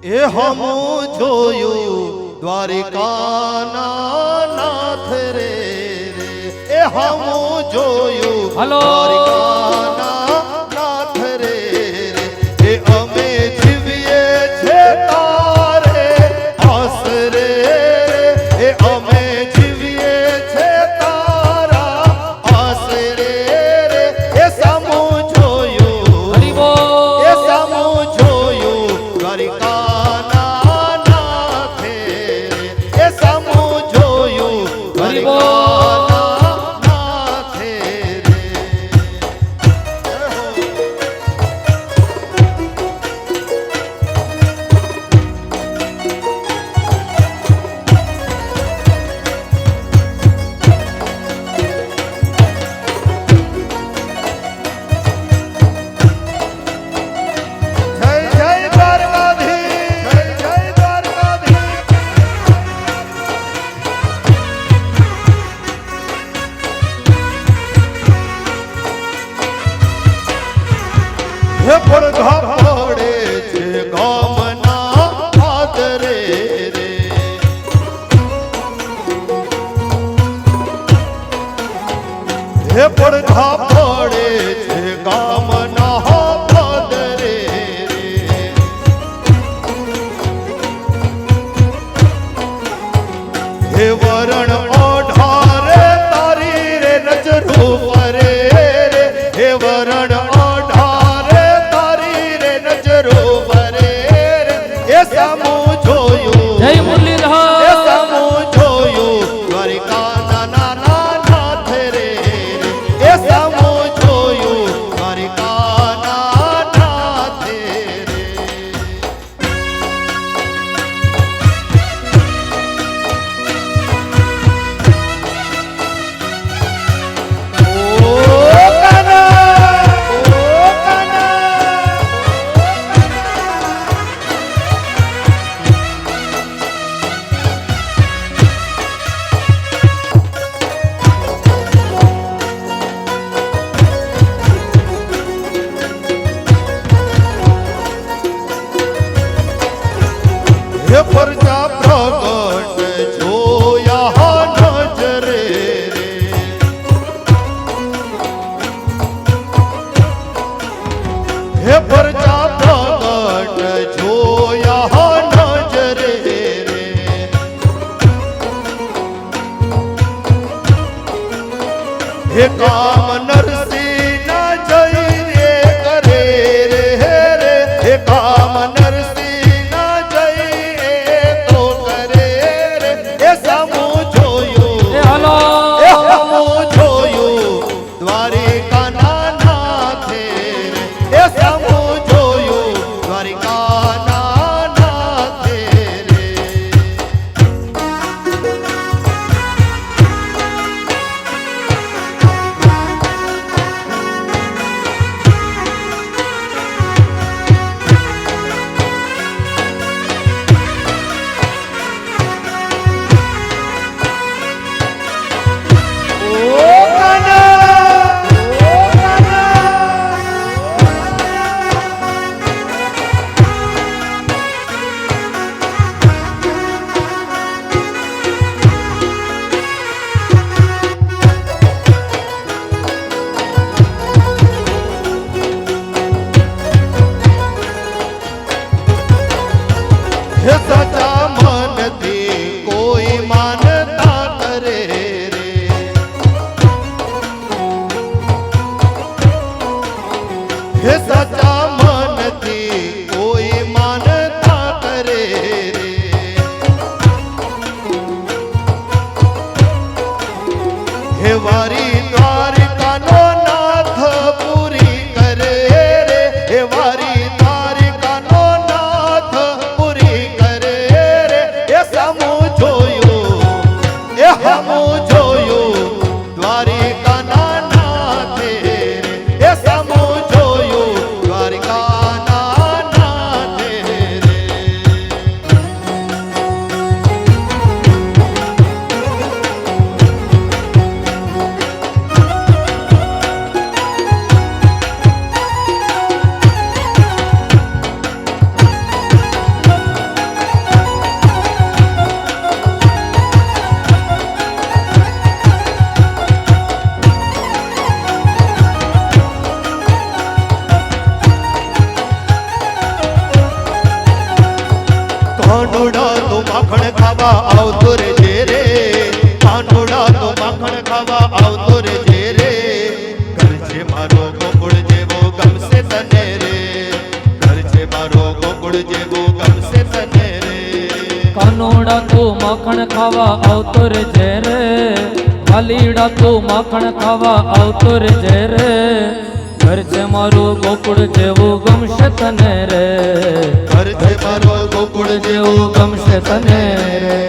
એ હમો જોયું દ્વારિકાના નાથ રે એ હમો જોયું દ્વારિકાના નાથ રે એ અમે જીવીએ છે તારે આસરે એ અમે જીવીએ છે તારા આસરે એ સામો જોયું એ સામો જોયું દ્વારિકા પડઘા પડે છે ગામના આદરે રે હે પડઘા પડે છે ગામના આદરે રે હે વરણ ઓઢારે તારી રે નજરો પરે રે હે વરણ સામો જોયું જય મુરલીધર એ સામો જોયું દ્વારિકાના નાના નાથ રે એ સામો જોયું દ્વારિકાના નાથ રે હે પરજા પ્રગટ જોયા નજરે રે હે પરજા પ્રગટ જોયા નજરે રે હે કામ નરસિંહ ના જય રે કરે રે હે કામ નરસિંહ સચા મનથી કોઈ માનતા કરે રે હે સચા મનથી કોઈ માનતા કરે રે હે વારી દ્વારિકાનો નાથ પૂરી કરે રે હે વારી દ્વારિકાનો નાથ પૂરી કરે કાનુડા તું માખણ ખાવા આવતો રહેજે રે, કાનુડા તું માખણ ખાવા આવતો રહેજે રે, ઘર છે મારો ગોકુળ જેવો ગમશે તને રે, ઘર છે મારો ગોકુળ જેવો ગમશે તને રે. કાનુડા તું માખણ ખાવા આવતો રહેજે રે, વાલીડા તું માખણ ખાવા આવતો રહેજે રે, ઘર છે મારું ગોકુળ જેવું ગમશે તને રે, ઘર છે મારો ગોકુળ જેવું ગમશે તને રે.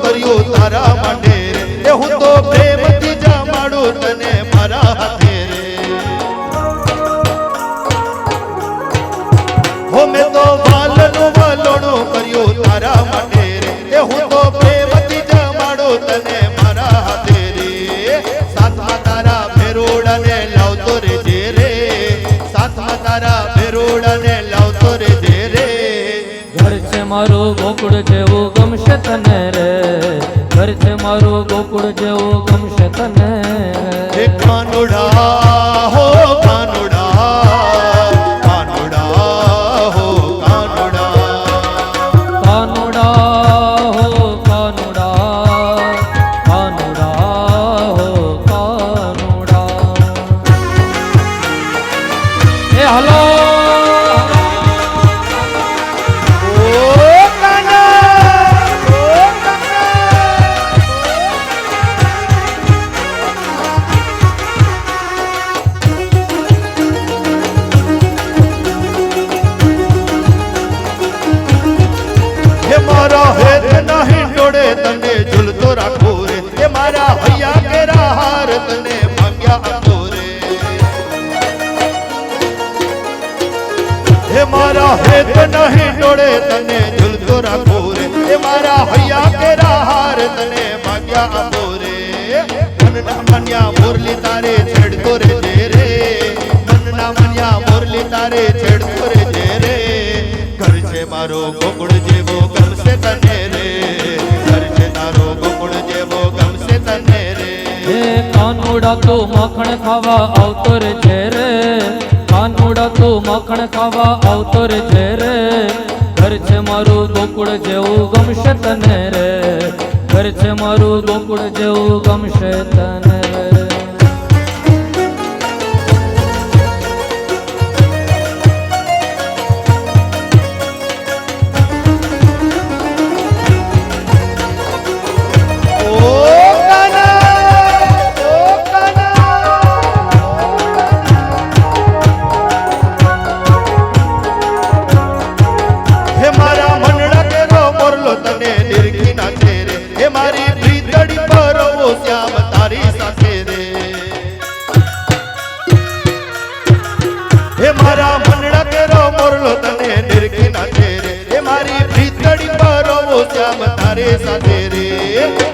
કર્યું તારા માટે રે, હું તો પ્રેમથી જમાડું તને મારા હાથે રે. હો મેં તો વાલનું વલોણું કર્યું તારા માટે રે, હું તો પ્રેમથી જમાડું તને મારા હાથે રે. સાથમાં તારા ભેરોડાને લાવતો રહેજે રે, સાથમાં તારા ભેરોડાને લાવતો રહેજે રે. ઘર છે મારું ગોકુળ જેવું ગમશે તને રે, ઘર છે મારું ગોકુળ જેવું ગમશે તને રે. કાનુડા હો કાનુડા, કાનુડા હો કાનુડા, કાનુડા હો કાનુડા, કાનુડા હો કાનુડા. એ હલો મારા હેત નહીં ડોળે તને ઝૂલતો રાખું રે, એ મારા હૈયા કેરા હાર તને ભાગ્યા આપો રે. હે મારા હેત નહીં ડોળે તને ઝૂલતો રાખું રે, એ મારા હૈયા કેરા હાર તને ભાગ્યા આપો રે. મનના મન્યા મુરલી તારે છેડતો રહેજે રે, મનના મન્યા મુરલી તારે છેડતો રહેજે રે. ઘર છે મારો ગોકુળ જેવો ગમશે તને રે, ઘર છે તારો ગોકુળ જેવો ગમશે તને રે. હે કાનુડા તું માખણ ખાવા આવતો રહેજે રે, કાનુડા તું માખણ ખાવા આવતો રહેજે રે, ઘર છે મારું ગોકુળ જેવું ગમશે તને રે, ઘર છે મારું ગોકુળ જેવું ગમશે તને રે. હે મારા મનડા કેરો મોરલો તને નિરખી નાખે રે, હે મારી ભીતડી પરોવો શ્યામ તારે સાથે રે.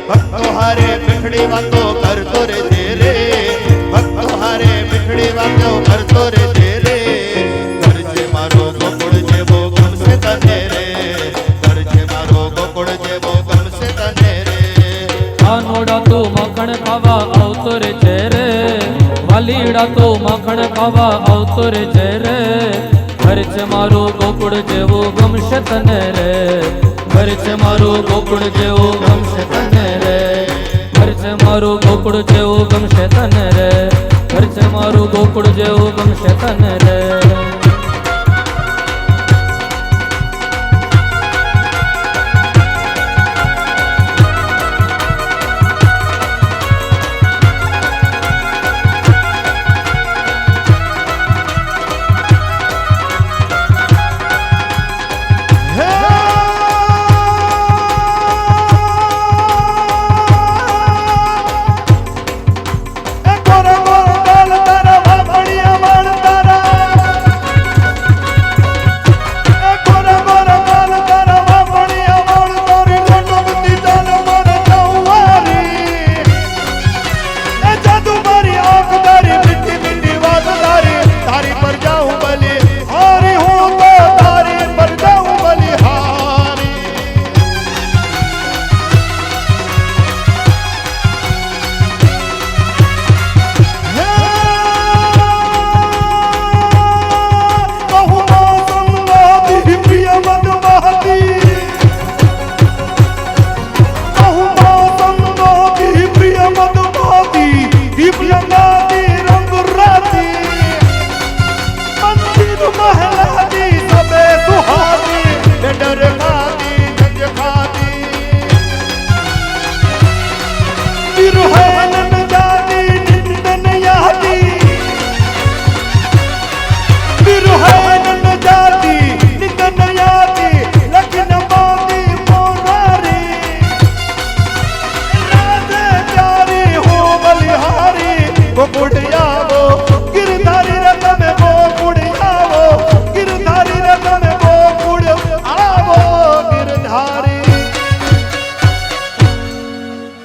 ભક્તો હારે મીઠડી વાતો કરતો રહેજે રે, ભક્તો હારે મીઠડી વાતો કરતો રહેજે રે. ઘર છે મારો ગોકુળ જેવો ગમશે તને રે, ઘર છે મારો ગોકુળ જેવો ગમશે તને રે. કાનુડા તું માખણ ખાવા આવતો રહેજે રે, વાલીડા તું માખણ ખાવા આવતો રહેજે રે, ઘર છે મારું ગોકુળ જેવું ગમશે તને રે, ઘર છે મારું ગોકુળ જેવું ગમશે તને રે, ઘર છે મારું ગોકુળ જેવું ગમશે તને રે, ઘર છે મારું ગોકુળ જેવું ગમશે તને રે. है नन जाती निकन याती लखन मोती मोरारी राधे प्यारी हो बलिहारी गोकुड़